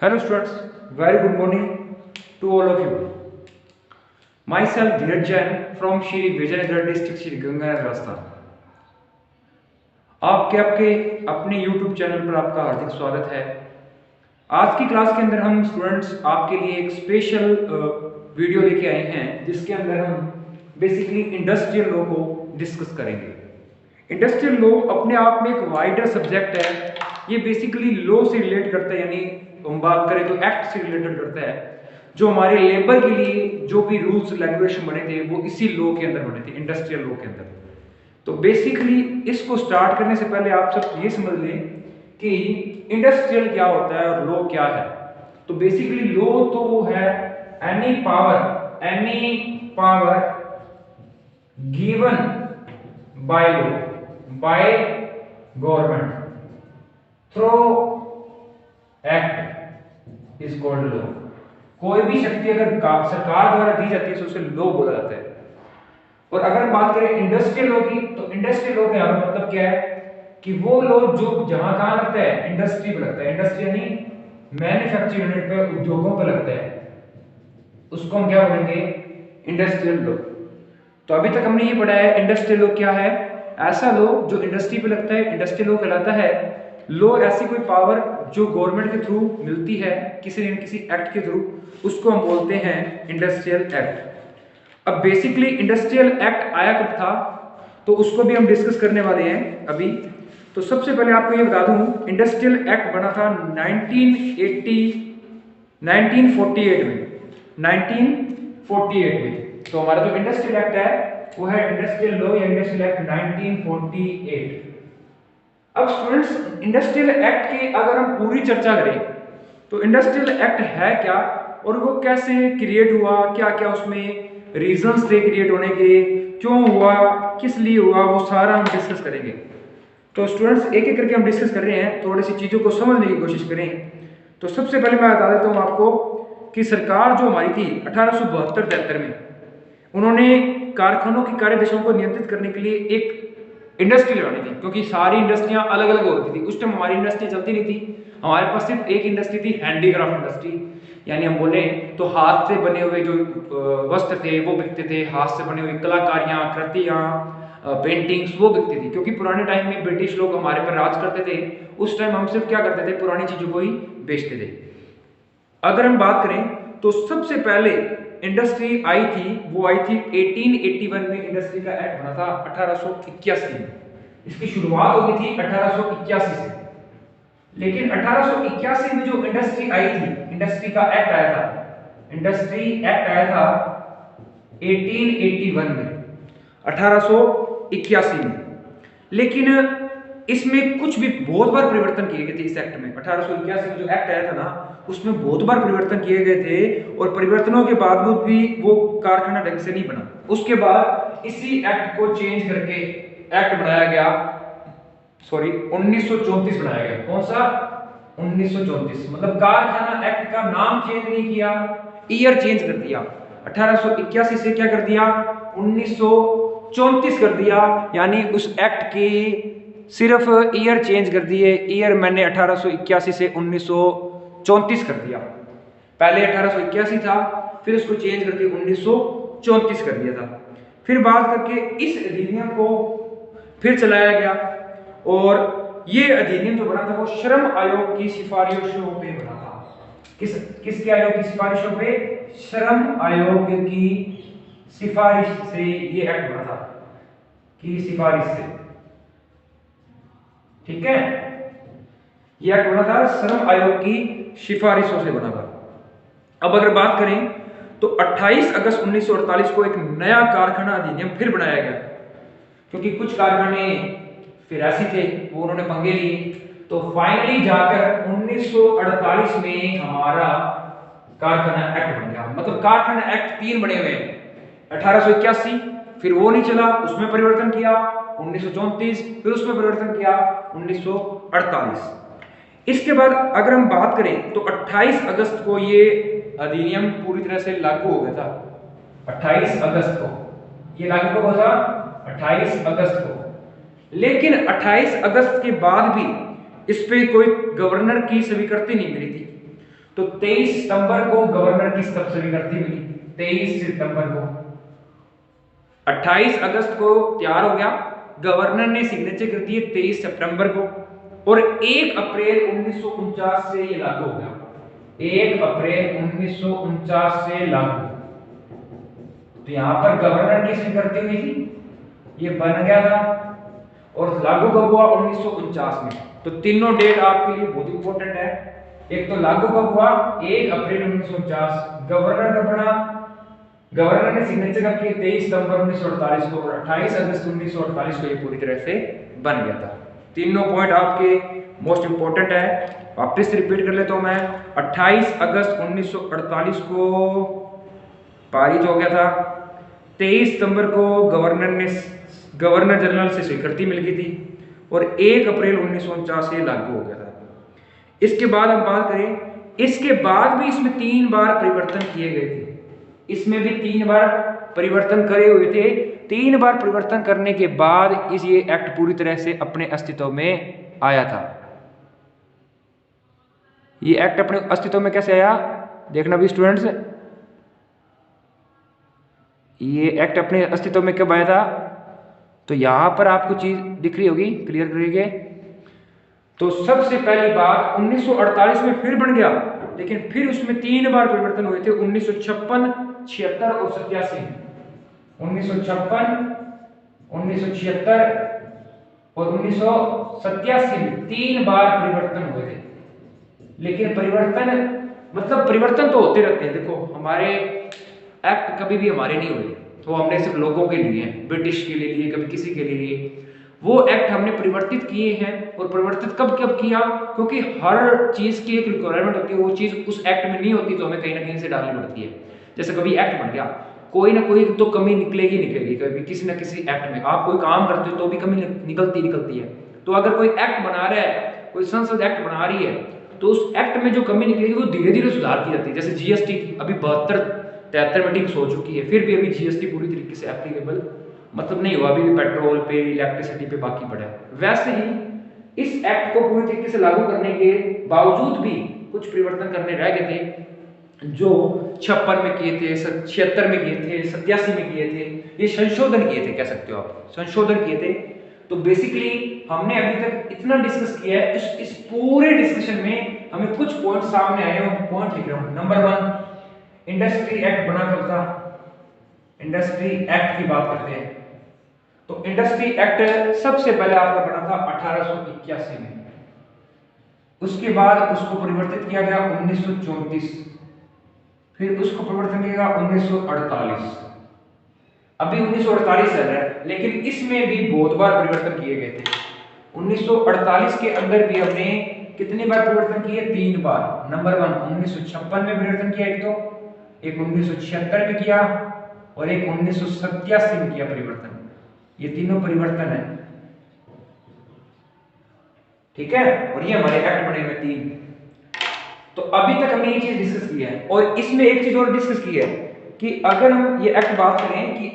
Hello students, very good morning to all of you. Myself Dheeraj Jain from Shri Vijayanagara district Shri Ganganagar Rajasthan. आपके अपने YouTube channel पर आपका हार्दिक स्वागत है। आज की क्लास के अंदर हम स्टूडेंट्स आपके लिए एक स्पेशल वीडियो लेके आए हैं जिसके अंदर हम बेसिकली इंडस्ट्रियल लॉ को डिस्कस करेंगे। इंडस्ट्रियल लॉ अपने आप में एक वाइडर सब्जेक्ट है। ये बेसिकली लॉ से रिलेट करता है, यानी हम बात करें तो एक्ट से रिलेटेड करता है। जो हमारे लेबर के लिए जो भी रूल्स रेगुलेशन बने थे वो इसी लॉ के अंदर बने थे, इंडस्ट्रियल लॉ के अंदर। तो बेसिकली इसको स्टार्ट करने से पहले आप सब ये समझ लें कि इंडस्ट्रियल क्या होता है और लॉ क्या है। तो बेसिकली लॉ तो वो है any power given by law by government through act is called law. कोई भी शक्ति अगर सरकार द्वारा दी जाती है तो उसे लॉ बोला जाता है। और अगर हम बात करें इंडस्ट्रियल लॉ की, तो इंडस्ट्रियल लॉ का मतलब क्या है कि वो लॉ जो जहां कहां लगता है, इंडस्ट्री पे लगता है। इंडस्ट्री यानी मैन्युफैक्चरिंग यूनिट पे, उद्योगों पे लगता है, उसको हम क्या बोलेंगे, इंडस्ट्रियल लॉ। तो अभी तक हमने ये पढ़ा है इंडस्ट्रियल लॉ क्या है। ऐसा लॉ जो इंडस्ट्री पे लगता है इंडस्ट्रियल लॉ कहलाता है। लॉ ऐसी कोई पावर जो गवर्नमेंट के थ्रू मिलती है किसी न किसी एक्ट के थ्रू, उसको हम बोलते हैं इंडस्ट्रियल एक्ट। अब बेसिकली इंडस्ट्रियल एक्ट आया कब था तो उसको भी हम डिस्कस करने वाले हैं अभी। तो सबसे पहले आपको ये बता दूं, इंडस्ट्रियल एक्ट बना था 1948 में। 1948 में तो हमारा जो इंडस्ट्रियल एक्ट है वो है इंडस्ट्रियल लॉ या इंडस्ट्रियल एक्ट 1948। अब स्टूडेंट्स इंडस्ट्रियल एक्ट की अगर हम पूरी चर्चा करें तो इंडस्ट्रियल एक्ट है क्या और वो कैसे क्रिएट हुआ, क्या क्या उसमें रीजंस थे क्रिएट होने के, क्यों हुआ, किस लिए हुआ, वो सारा हम डिस्कस करेंगे। तो स्टूडेंट्स एक एक करके हम डिस्कस कर रहे हैं, थोड़ी सी चीज़ों को समझने की कोशिश करें। तो सबसे पहले मैं बता देता हूँ आपको कि सरकार जो हमारी थी 1872-73 में, उन्होंने कारखानों की कार्यदिशाओं को नियंत्रित करने के लिए एक इंडस्ट्री लगानी थी, क्योंकि सारी इंडस्ट्रियां अलग अलग हो रही थी। उस टाइम हमारी इंडस्ट्री चलती नहीं थी, हमारे पास सिर्फ एक इंडस्ट्री थी, हैंडीक्राफ्ट इंडस्ट्री। यानी हम बोले तो हाथ से बने हुए जो वस्त्र थे वो बिकते थे, हाथ से बने हुए कलाकारियां, कृतियां, पेंटिंग्स वो बिकती थी। क्योंकि पुराने टाइम में ब्रिटिश लोग हमारे पर राज करते थे, उस टाइम हम सिर्फ क्या करते थे, पुरानी चीजों को ही बेचते थे। अगर हम बात करें तो सबसे पहले इंडस्ट्री आई थी, वो आई थी 1881 में। इंडस्ट्री का एक्ट बना था 1881 में। इसकी शुरुआत हो गई थी 1881 से। लेकिन 1881 में जो इंडस्ट्री आई थी, इंडस्ट्री का एक्ट आया था, इंडस्ट्री एक्ट आया था 1881 में, 1881 में। लेकिन इसमें कुछ भी बहुत बार परिवर्तन किए गए थे इस एक्ट में। 1881 में जो एक्ट आया था ना, उसमें बहुत बार परिवर्तन किए गए थे और परिवर्तनों के बावजूद भी वो कारखाना ढंग से नहीं बना। उसके बाद इसी एक्ट को चेंज करके एक्ट बनाया गया, 1934 बनाया गया। कौन सा? 1934। मतलब कारखाना एक्ट का नाम चेंज नहीं किया, ईयर चेंज कर दिया। 1881 से क्या कर दिया, 1934 कर दिया। यानी उस एक्ट की सिर्फ ईयर चेंज कर दिए। ईयर मैंने 1881 से 1934 कर दिया। पहले 1881 था, फिर उसको चेंज करके 1934 कर दिया था। फिर बात करके इस अधिनियम को फिर चलाया गया और ये अधिनियम जो बना था वो श्रम आयोग की सिफारिशों पे बना था। किसके आयोग की सिफारिशों पे? श्रम आयोग की सिफारिश से ये एक्ट बना था, की सिफारिश से। ठीक है, यह एक्ट बना था श्रम आयोग की सिफारिशों से बना था। अब अगर बात करें तो 28 अगस्त 1948 को एक नया कारखाना अधिनियम फिर बनाया गया, क्योंकि कुछ कारखाने फिर ऐसे थे वो उन्होंने पंगे लिए। तो फाइनली जाकर 1948 में हमारा कारखाना एक्ट बन गया। मतलब कारखाना एक्ट 3 बने हुए हैं। 1881 फिर वो नहीं चला, उसमें परिवर्तन किया 1934, फिर उसमें परिवर्तन किया 1948। इसके बाद अगर हम बात करें तो 28 अगस्त को ये अधिनियम पूरी तरह से लागू हो गया था। 28 अगस्त को ये लागू कब हुआ था? 28 अगस्त को। लेकिन 28 अगस्त के बाद भी इस पे कोई गवर्नर की स्वीकृति नहीं मिली थी। तो 23 सितंबर को गवर्नर की स्वीकृति मिली, 23 सितंबर को। 28 अगस्त को तैयार हो गया, गवर्नर ने सिग्नेचर कर दिए 23 सितंबर को, और 1 अप्रैल 1949 से ये लागू हो गया। 1 अप्रैल 1949 से लागू। तो यहां पर गवर्नर की स्वीकृति हुई थी, ये बन गया था, और लागू कब हुआ? 1949 में। तो तीनों डेट आपके लिए बहुत इंपॉर्टेंट है। एक तो लागू कब हुआ? 1 अप्रैल 1949। गवर्नर कब बना? गवर्नर ने सिग्नेचर कब किए? 23 सितंबर 1948 को, और 28 अगस्त 1948 को ये पूरी तरह से बन गया था। तीनों पॉइंट आपके मोस्ट इंपॉर्टेंट है। वापस रिपीट कर लेता हूं मैं। 28 अगस्त 1948 को पारित हो गया था। 23 सितंबर को गवर्नर जनरल से स्वीकृति मिल गई थी, और 1 अप्रैल 1949 से लागू हो गया था। इसके बाद हम बात करें, इसके बाद भी इसमें 3 बार परिवर्तन किए गए थे। इसमें भी 3 बार परिवर्तन करे हुए थे। 3 बार परिवर्तन करने के बाद ये एक्ट पूरी तरह से अपने अस्तित्व में आया था। ये एक्ट अपने अस्तित्व में कैसे आया? देखना भी स्टूडेंट्स, ये एक्ट अपने अस्तित्व में कब आया था? तो यहां पर आपको चीज दिख रही होगी, क्लियर करिए। तो सबसे पहली बार 1948 में फिर बन गया, लेकिन फिर उसमें 3 बार परिवर्तन हुए थे, 1956, 76 और 87। 1956, 1976 और 1987 में 3 बार परिवर्तन हुए थे। लेकिन परिवर्तन तो होते रहते हैं। देखो, हमारे एक्ट कभी भी हमारे नहीं हुए, तो हमने सिर्फ लोगों के लिए, ब्रिटिश के लिए, कभी किसी के लिए, वो एक्ट हमने परिवर्तित किए हैं। और परिवर्तित कब कब किया? क्योंकि हर चीज की एक रिक्वायरमेंट होती है, वो चीज उस एक्ट में नहीं होती तो हमें कहीं ना कहीं से डालनी पड़ती है। जैसे कभी एक्ट बन गया, कोई ना कोई तो कमी निकलेगी कभी किसी ना किसी एक्ट में। आप कोई काम करते हो तो भी कमी निकलती है। तो अगर कोई एक्ट बना रहा है, कोई संसद एक्ट बना रही है, तो उस एक्ट में जो कमी निकलेगी वो धीरे धीरे सुधार की जाती है। जैसे जीएसटी अभी 72-73 मीटिंग्स हो चुकी है, फिर भी अभी जीएसटी पूरी तरीके से एप्लीकेबल नहीं हुआ, अभी भी पेट्रोल पे, इलेक्ट्रिसिटी पे बाकी पड़ा है। वैसे ही इस एक्ट को पूरी तरीके से लागू करने के बावजूद भी कुछ परिवर्तन करने रह गए थे, जो 56 में किए थे, 76 में किए थे, 87 में किए थे। ये संशोधन किए थे, कह सकते हो आप, संशोधन किए थे। तो बेसिकली हमने अभी तक इतना डिस्कस किया है। इस पूरे डिस्कशन में हमें कुछ पॉइंट सामने आए हैं, पॉइंट लिख रहा हूं। नंबर 1, इंडस्ट्री एक्ट बना कब था? इंडस्ट्री एक्ट की बात करते हैं। तो इंडस्ट्री एक्ट सबसे पहले आपका बना था 1881 में। उसके बाद उसको परिवर्तित किया गया 1934, फिर उसको परिवर्तन किया गया 1948। अभी 1948 चल रहा है, लेकिन इसमें भी बहुत बार परिवर्तन किए गए थे। 1948 के अंदर भी हमने कितनी बार परिवर्तन किए? 3 बार। नंबर 1, 1956 में परिवर्तन किया, एक 1976 में किया, और एक 1987 में किया परिवर्तन। ये तीनों परिवर्तन है, ठीक है। और ये हमारे एक्ट बने हुए 3। तो अभी तक हमने ये चीज डिस्कस की है, और इसमें एक चीज और डिस्कस की है कि अगर हम ये एक्ट बात करें कि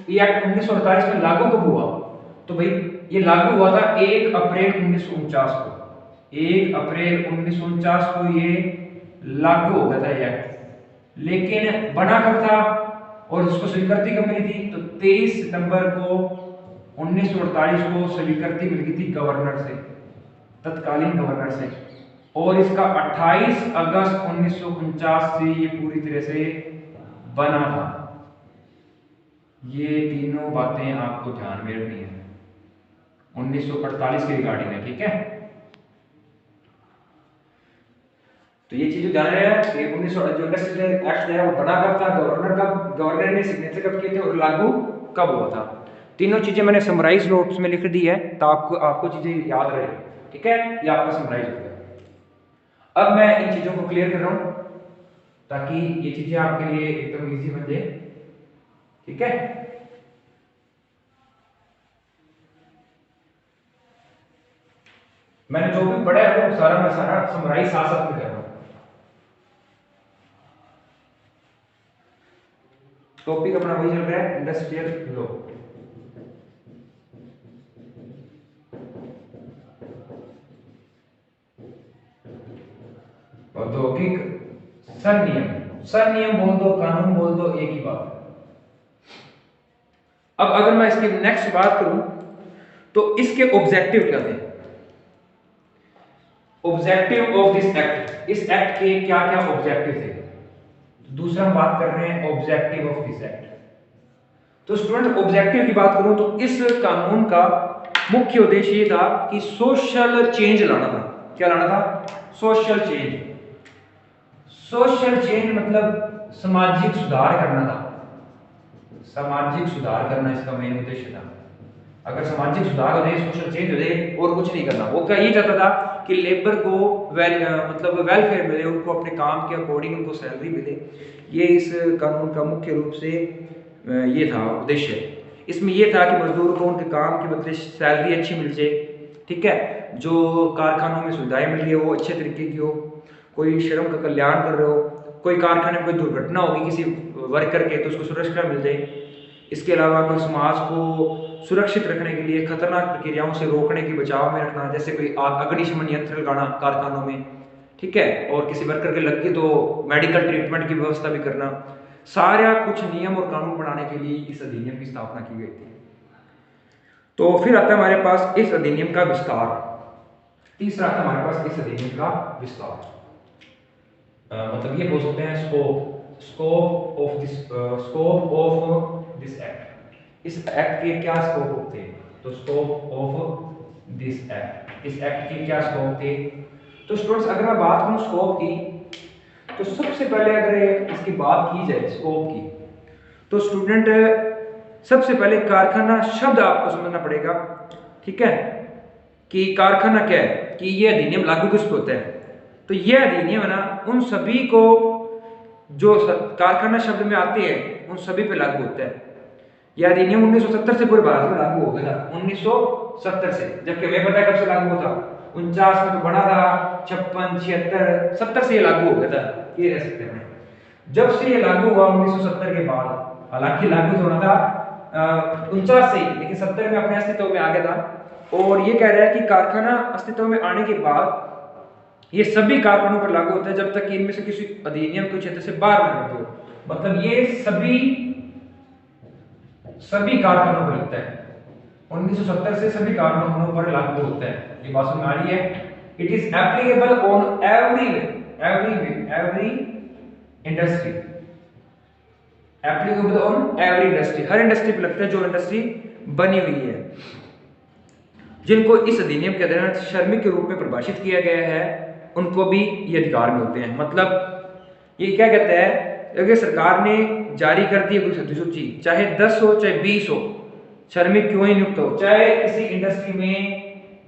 ये एक्ट 1948 में लागू कब हुआ, तो भाई ये लागू हुआ था 1 अप्रैल 1949 को। 1 अप्रैल 1949 को ये लागू हो गया था ये एक्ट। लेकिन बना कब था और उसको स्वीकृति कब मिली थी? तो 23 सितंबर को 1948 को स्वीकृति मिल गई थी गवर्नर से, तत्कालीन गवर्नर से। और इसका 28 अगस्त 1949 से ये पूरी तरह से बना था। ये तीनों बातें आपको ध्यान में रखनी है 1948 के रिगार्डिंग है, ठीक है। तो ये चीज ध्यान रहे कि 1948 एक्ट है वो बना कब था, गवर्नर ने सिग्नेचर कब किए थे, और लागू कब हुआ था। तीनों चीजें मैंने समराइज नोट्स में लिख दी है, तो आपको चीजें याद रहे, ठीक है। ये आपका समराइज हो गया। अब मैं इन चीजों को क्लियर कर रहा हूं ताकि ये चीजें आपके लिए एकदम इजी बन जाए, ठीक है। मैंने जो भी पढ़ा है वो सारा समराइज साथ साथ में कर रहा हूं। टॉपिक अपना वही चल रहा है, इंडस्ट्रियल लॉ। यौगिक संनियम, संनियम बोल दो, कानून बोल दो, एक ही बात। अब अगर मैं इसकी नेक्स्ट बात करूं तो इसके ऑब्जेक्टिव क्या थे, ऑब्जेक्टिव ऑफ दिस एक्ट, इस एक्ट के क्या क्या ऑब्जेक्टिव थे। दूसरा हम बात कर रहे हैं ऑब्जेक्टिव ऑफ दिस एक्ट। तो स्टूडेंट ऑब्जेक्टिव की बात करूं तो इस कानून का मुख्य उद्देश्य ये था कि सोशल चेंज लाना था। क्या लाना था? Social change. सोशल चेंज मतलब सामाजिक सुधार करना था, सामाजिक सुधार करना इसका मेन उद्देश्य था। अगर सामाजिक सुधार हो जाए, सोशल चेंज हो जाए, और कुछ नहीं करना। वो क्या ये चाहता था कि लेबर को मतलब वेलफेयर मिले, उनको अपने काम के अकॉर्डिंग उनको सैलरी मिले। ये इस कानून का मुख्य रूप से ये था उद्देश्य। इसमें ये था कि मजदूर को उनके काम के बदले सैलरी अच्छी मिल जाए, ठीक है, जो कारखानों में सुविधाएं मिल रही है वो अच्छे तरीके की हो, कोई श्रम का कल्याण कर रहे हो, कोई कारखाने में कोई दुर्घटना होगी किसी वर्कर के तो उसको सुरक्षा मिल जाए। इसके अलावा कोई समाज को सुरक्षित रखने के लिए खतरनाक प्रक्रियाओं से रोकने की बचाव में रखना, जैसे कोई अग्निशमन यंत्र लगाना कारखानों में, ठीक है, और किसी वर्कर के लग गई तो मेडिकल ट्रीटमेंट की व्यवस्था भी करना। सारा कुछ नियम और कानून बनाने के लिए इस अधिनियम की स्थापना की गई थी। तो फिर आता है हमारे पास इस अधिनियम का विस्तार। तीसरा आता है हमारे पास इस अधिनियम का विस्तार, मतलब ये बोल सकते हैं स्कोप ऑफ दिस एक्ट। इस एक्ट के क्या स्कोप होते हैं? तो स्कोप ऑफ दिस एक्ट, इस एक्ट के क्या स्कोप थे? तो स्टूडेंट्स अगर मैं बात करूं स्कोप की, तो सबसे पहले अगर इसकी बात की जाए स्कोप की, तो स्टूडेंट सबसे पहले कारखाना शब्द आपको समझना पड़ेगा, ठीक है, कि कारखाना क्या है, कि ये अधिनियम लागू किस पे होता है। तो ये अधिनियम है ना उन सभी को जो कारखाना शब्द में आते हैं उन सभी पे लागू होता है। यह अधिनियम 1970 से पूरे भारत में लागू हो गया था, 1970 से, जबकि हमें पता है कब से लागू हुआ था, 49 में तो बना था, 56, 76, 70 से ये लागू हो गया था, ये रह सकते हैं। जब से ये लागू हुआ 1970 के बाद, हालांकि लागू होना था 49 से, लेकिन 70 में अपने अस्तित्व में आ गया था। और ये कह रहा है कि कारखाना अस्तित्व में आने के बाद ये सभी कारखानों पर लागू होता है जब तक कि इनमें से किसी अधिनियम के क्षेत्र से बाहर न निकले हो। मतलब ये सभी कारखानों पर लगता है, 1970 से सभी कारखानों पर लागू होता है। ये बात समझ में आ रही है? It is applicable on every industry, applicable on every industry, her industry पे लगता है जो इंडस्ट्री बनी हुई है, जिनको इस अधिनियम के अंतर्गत श्रमिक के रूप में परिभाषित किया गया है, उनको भी ये अधिकार मिलते हैं। मतलब ये क्या कहता है, अगर सरकार ने जारी कर दी है अधिसूची, चाहे 10 हो चाहे 20 हो, श्रमिक क्यों ही नियुक्त हो, चाहे किसी इंडस्ट्री में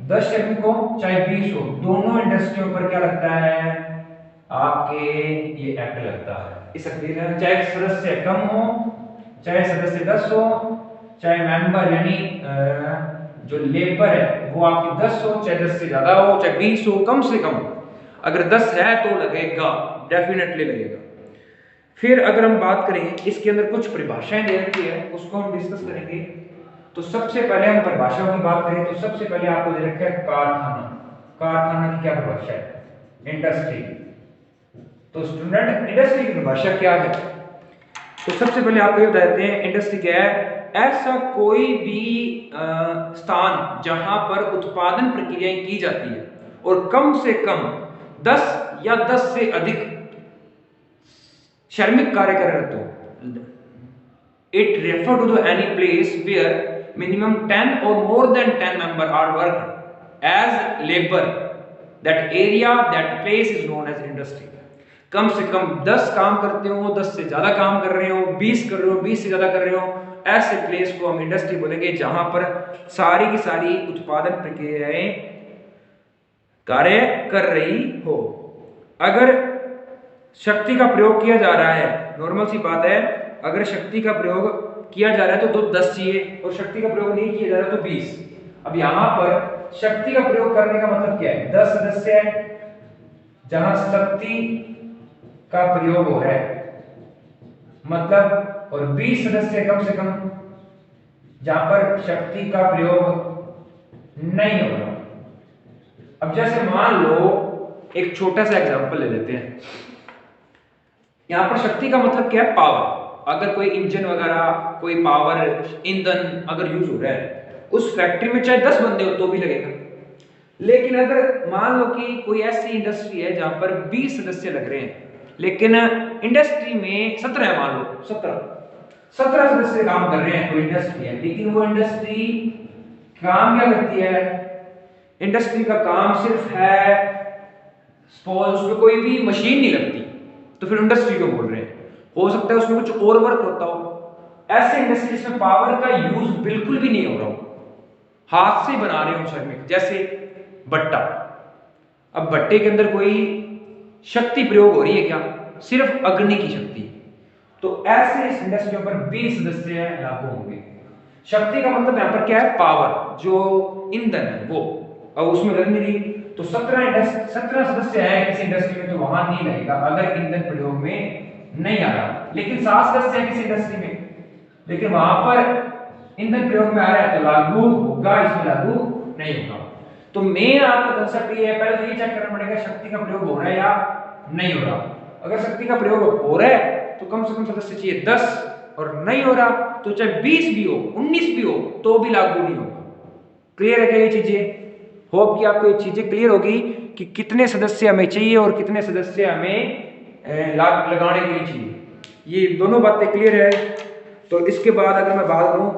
10 श्रमिक हो चाहे 20 हो, दोनों इंडस्ट्रियों पर क्या लगता है, आपके ये एक्ट लगता है। इस अधिनियम में चाहे सदस्य कम हो चाहे सदस्य 10 हो, चाहे मेंबर यानी जो लेबर है वो आपकी 10 हो, चाहे 10 से ज्यादा हो, चाहे 20 हो, कम से कम अगर 10 है तो लगेगा, डेफिनेटली लगेगा। फिर अगर हम बात करें इसके अंदर कुछ परिभाषाएं दे रखी है, उसको हम डिस्कस करेंगे। तो सबसे पहले हम परिभाषाओं की बात करें तो सबसे पहले आपको दे रखा है कारखाना। कारखाना की क्या परिभाषा है? इंडस्ट्री। तो स्टूडेंट इंडस्ट्री की परिभाषा क्या है? तो सबसे पहले आपको ये बता देते हैं इंडस्ट्री क्या है। ऐसा कोई भी स्थान जहां पर उत्पादन प्रक्रियाएं की जाती है और कम से कम 10 या 10 से अधिक श्रमिक कार्य करते हो। It refer to the any place where minimum 10 और more than 10 member are work as labour, that area that place is known as industry. कम से कम 10 काम करते हो, 10 से ज्यादा काम कर रहे हो, 20 कर रहे हो, 20 से ज्यादा कर रहे हो, ऐसे प्लेस को हम इंडस्ट्री बोलेंगे जहां पर सारी की सारी उत्पादन प्रक्रियाएं कार्य कर रही हो। अगर शक्ति का प्रयोग किया जा रहा है, नॉर्मल सी बात है, अगर शक्ति का प्रयोग किया जा रहा है तो 10 चाहिए, और शक्ति का प्रयोग नहीं किया जा रहा तो 20। अब यहां पर शक्ति का प्रयोग करने का मतलब क्या है? 10 सदस्य है जहां शक्ति का प्रयोग हो रहा है, मतलब, और 20 सदस्य कम से कम जहां पर शक्ति का प्रयोग नहीं हो रहा। अब जैसे मान लो एक छोटा सा एग्जांपल ले लेते हैं। यहाँ पर शक्ति का मतलब क्या है? पावर। अगर कोई इंजन वगैरह, कोई पावर ईंधन अगर यूज हो रहा है, उस फैक्ट्री में चाहे 10 बंदे हो तो भी लगेगा। लेकिन अगर मान लो कि कोई ऐसी इंडस्ट्री है जहां पर 20 सदस्य लग रहे हैं, लेकिन इंडस्ट्री में 17 है, मान लो 17 सदस्य काम कर रहे हैं, कोई इंडस्ट्री है, लेकिन वो इंडस्ट्री काम क्या करती है? इंडस्ट्री का काम सिर्फ है, सपोज उसमें कोई भी मशीन नहीं लगती, तो फिर इंडस्ट्री क्यों बोल रहे हैं? हो सकता है उसमें कुछ और वर्क होता हो। ऐसे इंडस्ट्री जिसमें पावर का यूज बिल्कुल भी नहीं हो रहा हो, हाथ से बना रहे हो श्रमिक, जैसे भट्टा। अब भट्टे के अंदर कोई शक्ति प्रयोग हो रही है क्या? सिर्फ अग्नि की शक्ति। तो ऐसे इस इंडस्ट्रियों पर 20 सदस्य लागू होंगे। शक्ति का मतलब यहाँ पर क्या है? पावर, जो ईंधन है वो। अब उसमें लग नहीं रही, तो 17 सदस्य है किसी इंडस्ट्री में, तो वहां नहीं लगेगा अगर ईंधन प्रयोग में नहीं आ रहा। लेकिन 7 सदस्य है किसी इंडस्ट्री में, लेकिन वहां पर ईंधन प्रयोग में आ रहा है, तो लागू होगा, इसमें लागू नहीं होगा। तो मेन आपका कंसेप्ट ये है, पहले तो ये चेक करना पड़ेगा शक्ति का प्रयोग हो रहा है या नहीं हो रहा। अगर शक्ति का प्रयोग हो रहा है तो कम से कम सदस्य चाहिए 10, और नहीं हो रहा तो चाहे 20 भी हो, 19 भी हो, तो भी लागू नहीं होगा। क्लियर है क्या ये चीजें? होप कि आपको ये चीजें क्लियर होगी कि कितने सदस्य हमें चाहिए और कितने सदस्य हमें लगाने के लिए चाहिए। ये दोनों बातें क्लियर है। तो इसके बाद अगर मैं बात करूं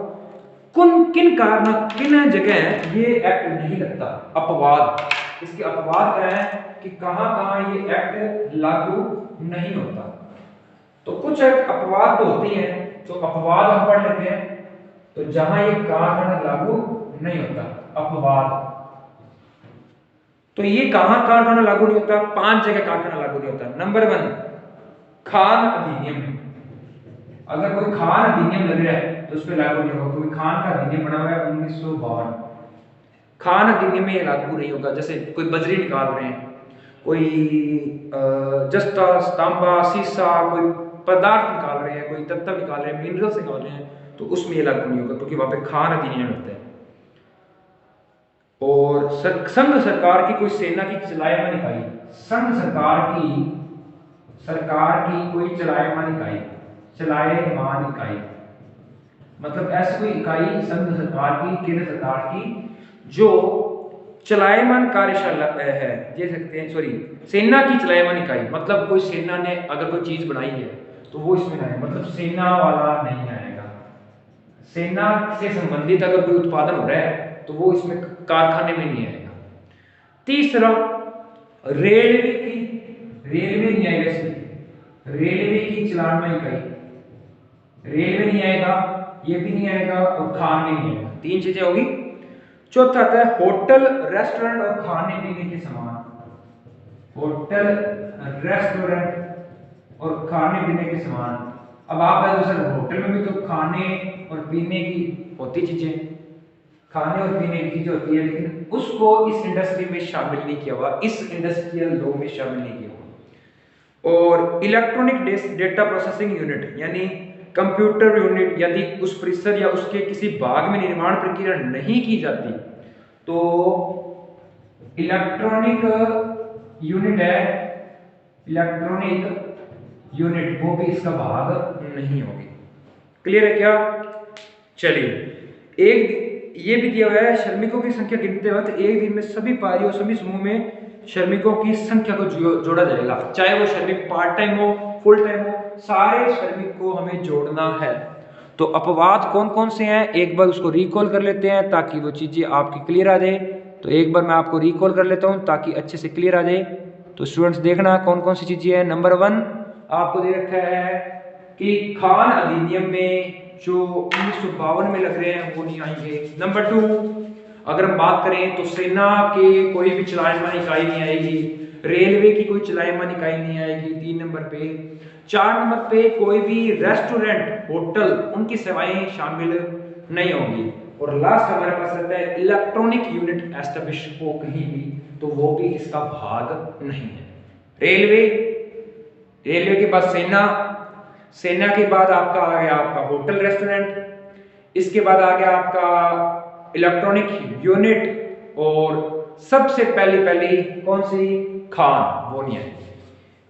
किन कारण, किन जगह ये एक्ट नहीं लगता? अपवाद। इसके अपवाद क्या है कि कहां ये एक्ट लागू नहीं होता। तो कुछ अपवाद तो होती हैं, तो अपवाद हम पढ़ लेते हैं। तो जहां ये कारण लागू नहीं होता, अपवाद, तो ये कहां लागू नहीं होता? 5 जगह कारण लागू नहीं होता। नंबर 1, खान अधिनियम। अगर कोई खान अधिनियम लग रहा है तो उस पर लागू नहीं होगा, क्योंकि खान का अधिनियम बना हुआ है 1952। खान अधिनियम में ये लागू नहीं होगा। जैसे कोई बजरी निकाल रहे हैं, कोई जस्ता, तांबा, सीसा, कोई पदार्थ निकाल रहे हैं, कोई तत्व निकाल रहे हैं, मिनरल्स निकाल रहे हैं, तो उसमें ये लागू नहीं होगा, क्योंकि वहां पे खान अधिनियम लगता है। और संघ सरकार की कोई सेना की चलायमान इकाई, संघ सरकार की कोई चलायमान इकाई, मतलब ऐसी कोई इकाई संघ सरकार की, केंद्र सरकार की, जो चलायमान कार्यशाला है, ये सकते हैं, सॉरी, सेना की चलायमान इकाई, मतलब कोई सेना ने अगर कोई चीज बनाई है तो वो इसमें आए, मतलब सेना वाला नहीं आएगा। सेना से संबंधित अगर कोई उत्पादन हो रहा है तो वो इसमें कारखाने में नहीं आएगा। तीसरा, रेलवे नहीं आएगा इसमें, रेलवे की चलायमान इकाई, रेलवे नहीं आएगा, ये भी नहीं आएगा, और खान भी नहीं आएगा। 3 चीजें होगी। चौथा आता है होटल, रेस्टोरेंट और खाने पीने के सामान। होटल, रेस्टोरेंट और खाने पीने के सामान। अब आप कहें तो सर होटल में भी तो खाने और पीने की होती चीजें, खाने और पीने की चीजें होती है, लेकिन उसको इस इंडस्ट्री में शामिल नहीं किया हुआ, इस इंडस्ट्रियल लॉ में शामिल नहीं किया हुआ। और इलेक्ट्रॉनिक डेटा प्रोसेसिंग यूनिट, यानी कंप्यूटर यूनिट, यदि उस परिसर या उसके किसी भाग में निर्माण प्रक्रिया नहीं की जाती तो इलेक्ट्रॉनिक यूनिट है, इलेक्ट्रॉनिक यूनिट, वो भी इसका भाग नहीं होगी। क्लियर है क्या? चलिए, एक ये भी दिया हुआ है, श्रमिकों की संख्या गिनते वक्त एक दिन में सभी पारियों और सभी समूह में श्रमिकों की संख्या को जोड़ा जाएगा, चाहे वो श्रमिक पार्ट टाइम हो, फुल टाइम हो, सारे श्रमिक को हमें जोड़ना है। तो अपवाद कौन कौन से हैं, एक बार उसको रिकॉल कर लेते हैं ताकि वो चीजें आपकी क्लियर आ जाए। तो एक बार मैं आपको रिकॉल कर लेता हूं ताकि अच्छे से क्लियर आ जाए। तो स्टूडेंट्स देखना कौन कौन सी चीजें हैं। नंबर 1 आपको दे रखा है कि खान अधिनियम में जो 1952 में लग रहे हैं वो नहीं आएंगे। नंबर 2, अगर हम बात करें तो सेना के कोई भी चलायमान इकाई नहीं आएगी, रेलवे की कोई चलायमान इकाई नहीं आएगी 3 नंबर पे। 4 नंबर पे कोई भी रेस्टोरेंट, होटल, उनकी सेवाएं शामिल नहीं होंगी। और लास्ट हमारे पास रहता है इलेक्ट्रॉनिक यूनिट एस्टेब्लिश हो कहीं भी, तो वो भी इसका भाग नहीं है। रेलवे के बाद सेना के बाद आपका आ गया आपका होटल रेस्टोरेंट, इसके बाद आ गया आपका इलेक्ट्रॉनिक यूनिट, और सबसे पहली कौन सी, खान, वो नहीं है।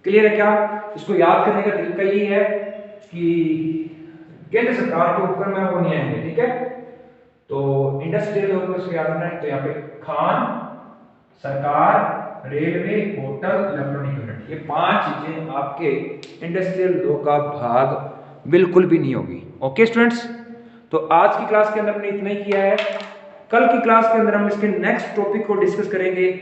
क्लियर है क्या? इसको याद करने का तरीका ये है कि केंद्र सरकार के उपक्रम है वो नहीं आएंगे, ठीक है। तो इंडस्ट्रियल लॉ को इसको याद रखना है। तो यहाँ पे खान, सरकार, रेलवे, होटल, इलेक्ट्रॉनिक यूनिट, ये 5 चीजें आपके इंडस्ट्रियल लॉ का भाग बिल्कुल भी नहीं होगी। ओके स्टूडेंट्स, तो आज की क्लास के अंदर हमने इतना ही किया है। कल की क्लास के अंदर हम इसके नेक्स्ट टॉपिक को डिस्कस करेंगे,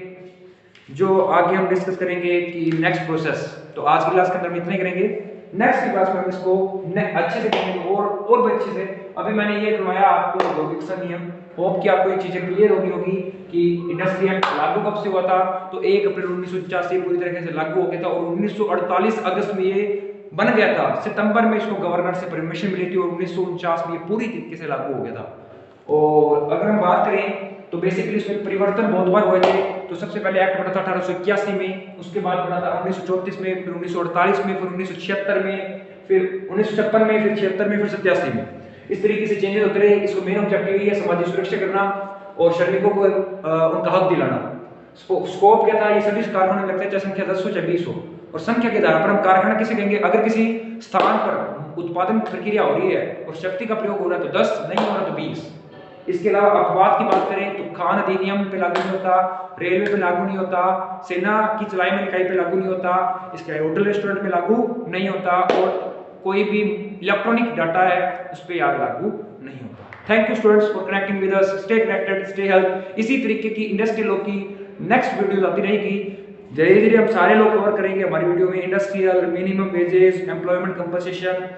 जो आगे हम डिस्कस करेंगे कि नेक्स्ट प्रोसेस। तो आज की क्लास के अंदर हम इतना ही करेंगे। नेक्स्ट की क्लास में हम इसको अच्छे से करेंगे और भी अच्छे से। अभी मैंने ये करवाया आपको लॉजिक्स नियम। होप कि आपको ये चीजें क्लियर होगी कि इंडस्ट्री एक्ट लागू कब से हुआ था। तो 1 अप्रैल 1985 पूरी तरीके से लागू हो गया था और 1948 अगस्त में ये बन गया था। सितंबर में इसको गवर्नर से परमिशन मिली थी और 1949 में ये पूरी तरीके से लागू हो गया था। और अगर हम बात करें तो बेसिकली इसमें परिवर्तन बहुत बार हुए थे। तो सबसे पहले एक्ट बना था 1881 में, उसके बाद बना था 1934 में, फिर 1948 में, फिर 1976 में, फिर 1956 में, फिर 76 में, फिर 87 में। इस तरीके से चेंजेस होते रहे। इसको मेन ऑब्जेक्टिव ये है समाजी सुरक्षा करना और श्रमिकों को उनका हक दिलाना। स्कोप क्या था? ये सभी कारखाने लगते हैं चाहे संख्या 10 हो चाहे 20 हो। और संख्या के आधार पर हम कारखाना किसे कहेंगे? अगर किसी स्थान पर उत्पादन प्रक्रिया हो रही है और शक्ति का प्रयोग हो रहा है तो 10, नहीं हो रहा तो 20। इसके अलावा अपवाद की बात करें तो खान अधिनियम पे लागू नहीं होता, रेलवे पे लागू नहीं होता, सेना की चलाई में इकाई पे लागू नहीं होता, इसके होटल रेस्टोरेंट में लागू नहीं होता और कोई भी इलेक्ट्रॉनिक डाटा है उस पर याद लागू नहीं होता। Thank you students for connecting with us. Stay connected, stay health. इसी तरीके की इंडस्ट्रियल लॉ की नेक्स्ट वीडियोस आती रहेगी। धीरे धीरे हम सारे लॉ कवर करेंगे हमारी वीडियो में। Industrial, minimum wages, employment compensation,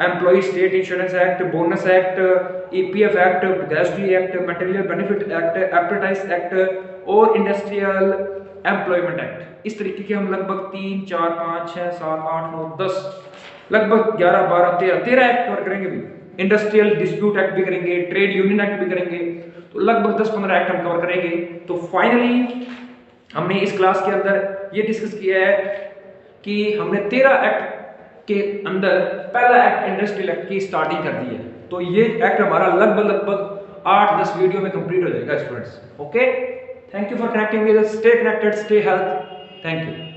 employ state insurance act, bonus act, EPF act, gratuity act, material benefit act, apprentice act और इंडस्ट्रियल एम्प्लॉयमेंट एक्ट। इस तरीके के हम लगभग 3, 4, 5, 6, 7, 8, 9, 10, लगभग 11, 12, 13 एक्ट कवर करेंगे भी। इंडस्ट्रियल डिस्प्यूट एक्ट भी करेंगे, ट्रेड यूनियन एक्ट भी करेंगे। तो लगभग 10-15 एक्ट हम कवर करेंगे। तो फाइनली हमने इस क्लास के अंदर ये डिस्कस किया है कि हमने 13 एक्ट के अंदर पहला एक्ट इंडस्ट्रियल एक्ट की स्टार्टिंग कर दी है। तो ये एक्ट हमारा लगभग 8-10 वीडियो में कंप्लीट हो जाएगा students. Okay, thank you for connecting with us. Stay connected, stay health. Thank you.